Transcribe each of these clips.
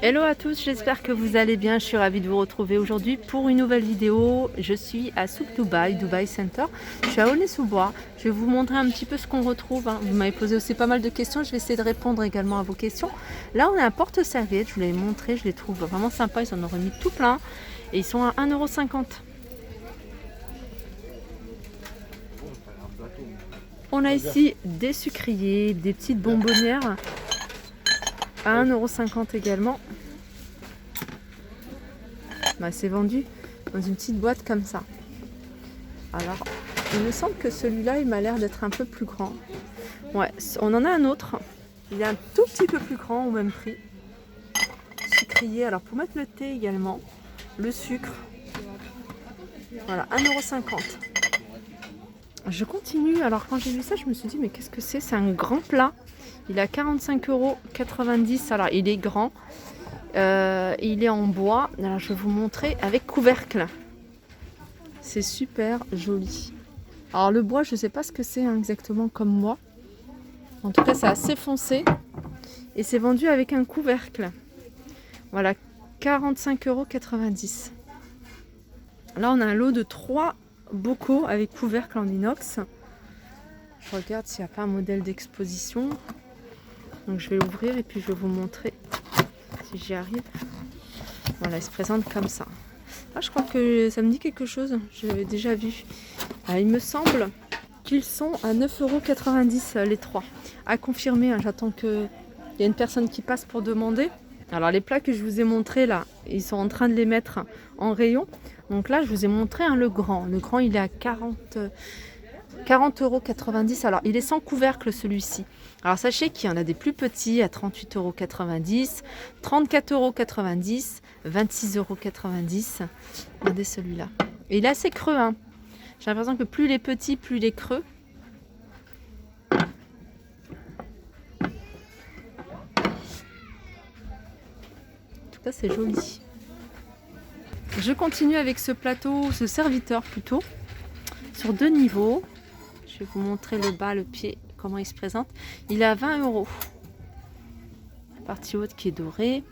Hello à tous, j'espère que vous allez bien. Je suis ravie de vous retrouver aujourd'hui pour une nouvelle vidéo. Je suis à Souk Dubaï, Dubai Center. Je suis à Aulnay-sous-Bois. Je vais vous montrer un petit peu ce qu'on retrouve. Vous m'avez posé aussi pas mal de questions. Je vais essayer de répondre également à vos questions. Là, on a un porte-serviette. Je vous l'avais montré. Je les trouve vraiment sympas. Ils en ont remis tout plein. Et ils sont à 1,50 €. On a ici des sucriers, des petites bonbonnières à 1,50 € également. C'est vendu dans une petite boîte comme ça. Alors, il me semble que celui-là, il m'a l'air d'être un peu plus grand. Ouais, on en a un autre. Il est un tout petit peu plus grand au même prix. Sucrier, alors pour mettre le thé également, le sucre. Voilà, 1,50 €. Je continue. Alors quand j'ai vu ça, je me suis dit, mais qu'est-ce que c'est? C'est un grand plat. Il est à 45,90 €. Alors, il est grand. Il est en bois. Alors, je vais vous montrer avec couvercle. C'est super joli. Alors, le bois, je ne sais pas ce que c'est exactement comme moi. En tout cas, c'est assez foncé. Et c'est vendu avec un couvercle. Voilà, 45,90 €. Là, on a un lot de 3 bocaux avec couvercle en inox. Je regarde s'il n'y a pas un modèle d'exposition. Donc je vais l'ouvrir et puis je vais vous montrer si j'y arrive. Voilà, il se présente comme ça. Ah, je crois que ça me dit quelque chose. J'avais déjà vu. Il me semble qu'ils sont à 9,90 € les 3. À confirmer, j'attends qu'il y ait une personne qui passe pour demander. Alors les plats que je vous ai montrés là, ils sont en train de les mettre en rayon. Donc là, je vous ai montré le grand. Le grand, il est à 40,90 €. Alors, il est sans couvercle celui-ci. Alors, sachez qu'il y en a des plus petits à 38,90 €, 34,90 €, 26,90 €. Regardez celui-là. Et il est assez creux. J'ai l'impression que plus il est petit, plus il est creux. En tout cas, c'est joli. Je continue avec ce plateau, ce serviteur plutôt, sur 2 niveaux. Je vais vous montrer le bas, le pied, comment il se présente. Il est à 20 €. La partie haute qui est dorée.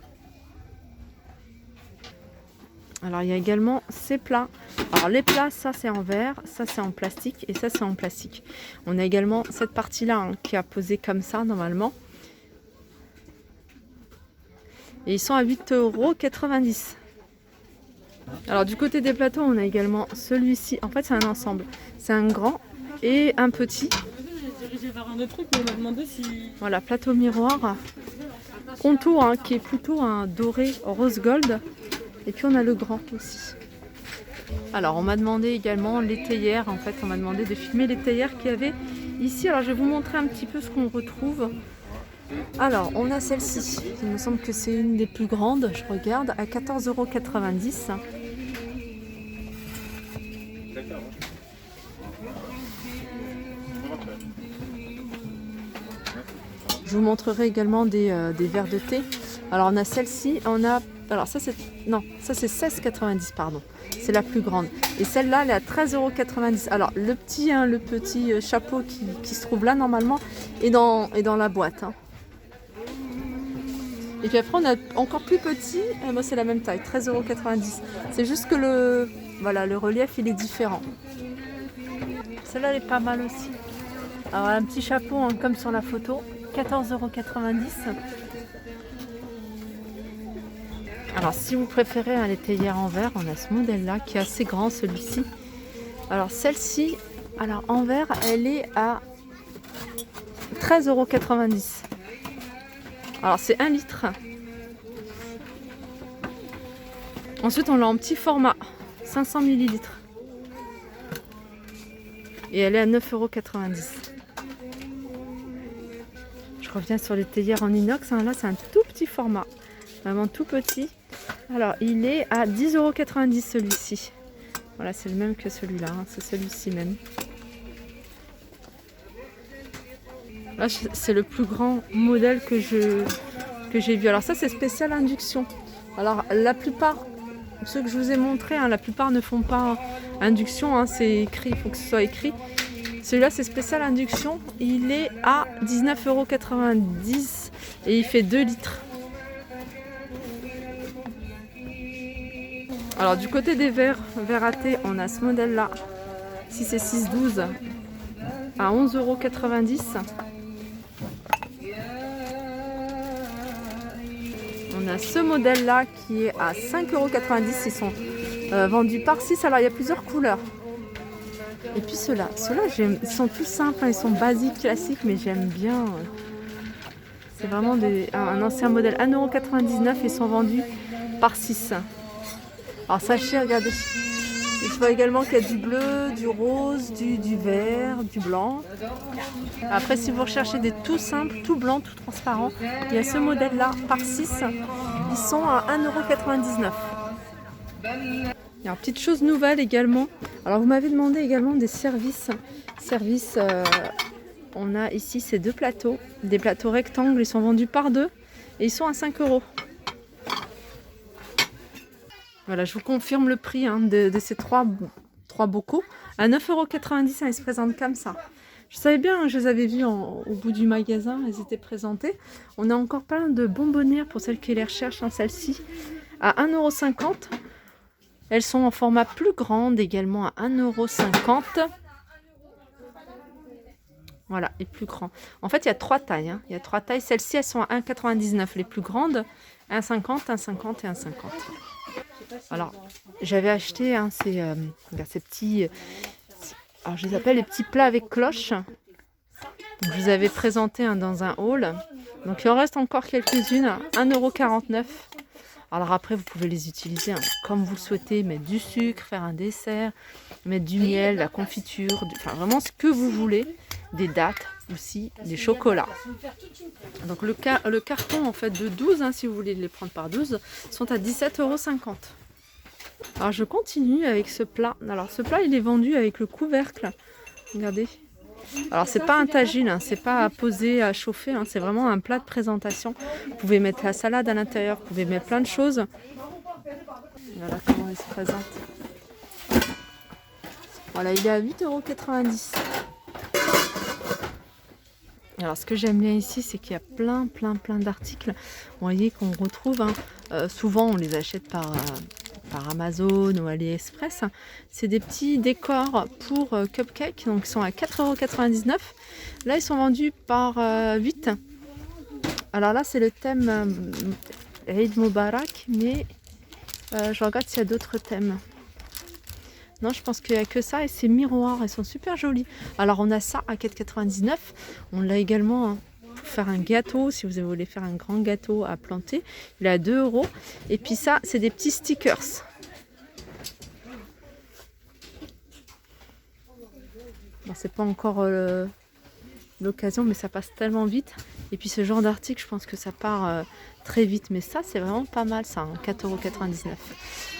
Alors il y a également ces plats. Alors les plats, ça c'est en verre, ça c'est en plastique et ça c'est en plastique. On a également cette partie-là qui est posée comme ça normalement. Et ils sont à 8,90 €. Alors du côté des plateaux, on a également celui-ci. En fait, c'est un ensemble. C'est un grand et un petit. Voilà, plateau miroir. Contour qui est plutôt un doré rose gold. Et puis on a le grand aussi. Alors on m'a demandé également les théières. En fait, on m'a demandé de filmer les théières qu'il y avait ici. Alors je vais vous montrer un petit peu ce qu'on retrouve. Alors, on a celle-ci. Il me semble que c'est une des plus grandes. Je regarde, à 14,90 €. Je vous montrerai également des verres de thé. Alors, on a celle-ci. Alors, ça, c'est 16,90 €, pardon. C'est la plus grande. Et celle-là, elle est à 13,90 €. Alors, le petit chapeau qui se trouve là, normalement, est dans la boîte. Et puis après, on a encore plus petit. Moi, c'est la même taille, 13,90 €. C'est juste que le relief, il est différent. Celle-là, elle est pas mal aussi. Alors, un petit chapeau, comme sur la photo, 14,90 €. Alors, si vous préférez les théières en verre, on a ce modèle-là qui est assez grand, celui-ci. Alors, celle-ci, en verre, elle est à 13,90 €. Alors c'est 1 litre. Ensuite on l'a en petit format, 500 ml. Et elle est à 9,90 €. Je reviens sur les théières en inox. Là c'est un tout petit format, vraiment tout petit. Alors il est à 10,90 € celui-ci. Voilà, c'est le même que celui-là, c'est celui-ci même. Là, c'est le plus grand modèle que j'ai vu. Alors ça, c'est spécial induction. Alors la plupart, ceux que je vous ai montrés, la plupart ne font pas induction. C'est écrit, il faut que ce soit écrit. Celui-là, c'est spécial induction. Il est à 19,90 € et il fait 2 litres. Alors du côté des verres à thé, on a ce modèle-là, 6 et 6, 12 à 11,90 €. On a ce modèle-là qui est à 5,90 €. Ils sont vendus par 6. Alors il y a plusieurs couleurs. Et puis ceux-là, ils sont tous simples, hein, ils sont basiques, classiques, mais j'aime bien. C'est vraiment un ancien modèle, 1,99 €. Ils sont vendus par 6. Alors sachez, regardez, je vois également qu'il y a du bleu, du rose, du vert, du blanc. Après, si vous recherchez des tout simples, tout blancs, tout transparents, il y a ce modèle-là par 6. Ils sont à 1,99 €. Alors, petite chose nouvelle également. Alors, vous m'avez demandé également des services. On a ici ces deux plateaux, des plateaux rectangles. Ils sont vendus par 2 et ils sont à 5 €. Voilà, je vous confirme le prix de ces trois bocaux. À 9,90 €, ils se présentent comme ça. Je savais bien, je les avais vus au bout du magasin, elles étaient présentées. On a encore plein de bonbonnières pour celles qui les recherchent, celle-ci à 1,50 €. Elles sont en format plus grande, également à 1,50 €. Voilà, et plus grand. En fait, il y a 3 tailles. Il y a 3 tailles. Celles-ci, elles sont à 1,99 €, les plus grandes. 1,50 €, 1,50 € et 1,50 €. Alors, j'avais acheté ces petits... Alors, je les appelle les petits plats avec cloche. Donc, je vous avais présenté dans un haul. Donc, il en reste encore quelques-unes à 1,49 €. Alors après, vous pouvez les utiliser comme vous le souhaitez, mettre du sucre, faire un dessert, mettre du miel, de la confiture, enfin vraiment ce que vous voulez, des dattes aussi, des chocolats. Donc le carton en fait de 12, si vous voulez les prendre par 12, sont à 17,50 €. Alors je continue avec ce plat. Alors ce plat, il est vendu avec le couvercle. Regardez. Alors c'est pas un tagine, c'est pas à poser, à chauffer, c'est vraiment un plat de présentation. Vous pouvez mettre la salade à l'intérieur, vous pouvez mettre plein de choses. Voilà comment il se présente. Voilà, il est à 8,90 €. Alors ce que j'aime bien ici, c'est qu'il y a plein d'articles. Vous voyez qu'on retrouve, souvent on les achète par Amazon ou AliExpress. C'est des petits décors pour cupcakes, donc ils sont à 4,99 €. Là, ils sont vendus par 8. Alors là, c'est le thème Eid Mubarak, mais je regarde s'il y a d'autres thèmes. Non, je pense qu'il n'y a que ça et ces miroirs, ils sont super jolis. Alors on a ça à 4,99 €. On l'a également pour faire un gâteau, si vous voulez faire un grand gâteau à planter. Il est à 2 €. Et puis ça, c'est des petits stickers. Bon, c'est pas encore l'occasion, mais ça passe tellement vite. Et puis ce genre d'article, je pense que ça part très vite. Mais ça, c'est vraiment pas mal, ça, 4,99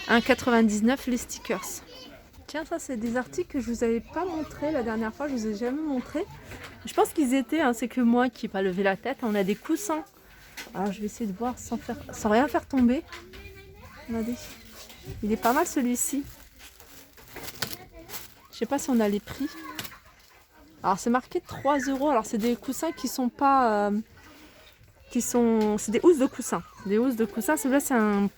€. 1,99 € les stickers. Tiens, ça c'est des articles que je vous avais pas montré la dernière fois, je vous ai jamais montré. Je pense qu'ils étaient, c'est que moi qui n'ai pas levé la tête. On a des coussins. Alors je vais essayer de voir sans rien faire tomber. Regardez. Il est pas mal celui-ci. Je sais pas si on a les prix. Alors c'est marqué 3 €. Alors c'est des coussins qui sont pas... c'est des housses de coussins. Des housses de coussins, celui-là c'est un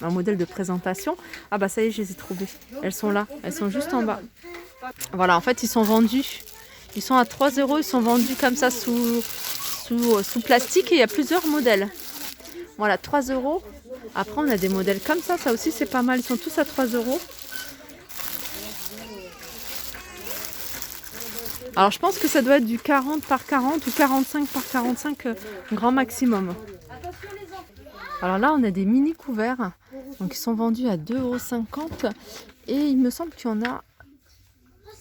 modèle de présentation. Ah bah ça y est, je les ai trouvées. Elles sont là, elles sont juste en bas. Voilà, en fait ils sont vendus. Ils sont à 3 €, ils sont vendus comme ça sous plastique et il y a plusieurs modèles. Voilà, 3 €. Après on a des modèles comme ça aussi c'est pas mal. Ils sont tous à 3 €. Alors je pense que ça doit être du 40 par 40 ou 45 par 45 grand maximum. Alors là, on a des mini couverts, donc ils sont vendus à 2,50 € et il me semble qu'il y en a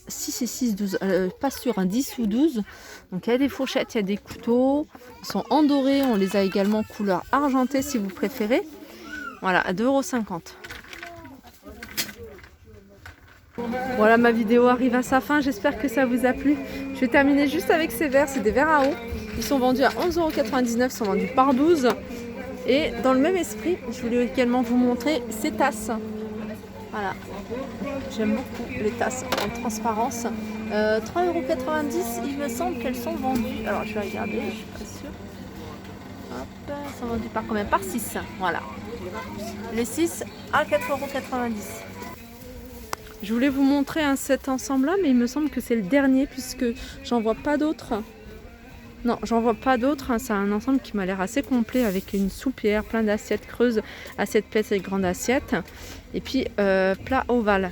6 et 6, 12, pas sûr, 10 ou 12. Donc il y a des fourchettes, il y a des couteaux, ils sont en doré, on les a également couleur argentée si vous préférez. Voilà, à 2,50 €. Voilà, ma vidéo arrive à sa fin, j'espère que ça vous a plu. Je vais terminer juste avec ces verres, c'est des verres à eau. Ils sont vendus à 11,99 €, ils sont vendus par 12. Et dans le même esprit, je voulais également vous montrer ces tasses. Voilà, j'aime beaucoup les tasses en transparence. 3,90 €, il me semble qu'elles sont vendues. Alors je vais regarder, je suis pas sûre. Hop, elles sont vendues par combien? Par 6. Voilà. Les 6 à 4,90 €. Je voulais vous montrer cet ensemble-là, mais il me semble que c'est le dernier puisque j'en vois pas d'autres. Non, j'en vois pas d'autres. C'est un ensemble qui m'a l'air assez complet avec une soupière, plein d'assiettes creuses, assiettes pètes et grandes assiettes. Et puis plat ovale.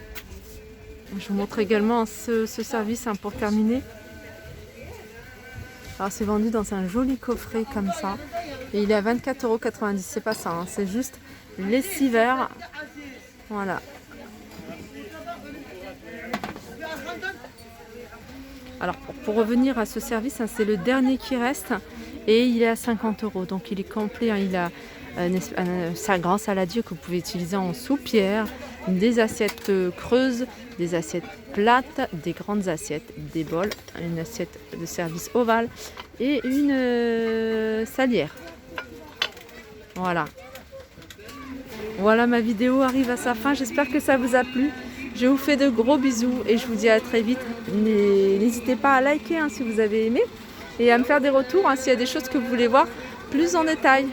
Je vous montre également ce service pour terminer. Alors c'est vendu dans un joli coffret comme ça. Et il est à 24,90 €. C'est pas ça, hein, c'est juste lessiveur. Voilà. Alors pour revenir à ce service, hein, c'est le dernier qui reste et il est à 50 €. Donc il est complet, hein, il a un grand saladier que vous pouvez utiliser en soupière, des assiettes creuses, des assiettes plates, des grandes assiettes, des bols, une assiette de service ovale et une salière. Voilà. Voilà, ma vidéo arrive à sa fin. J'espère que ça vous a plu. Je vous fais de gros bisous et je vous dis à très vite. N'hésitez pas à liker, hein, si vous avez aimé et à me faire des retours, hein, s'il y a des choses que vous voulez voir plus en détail.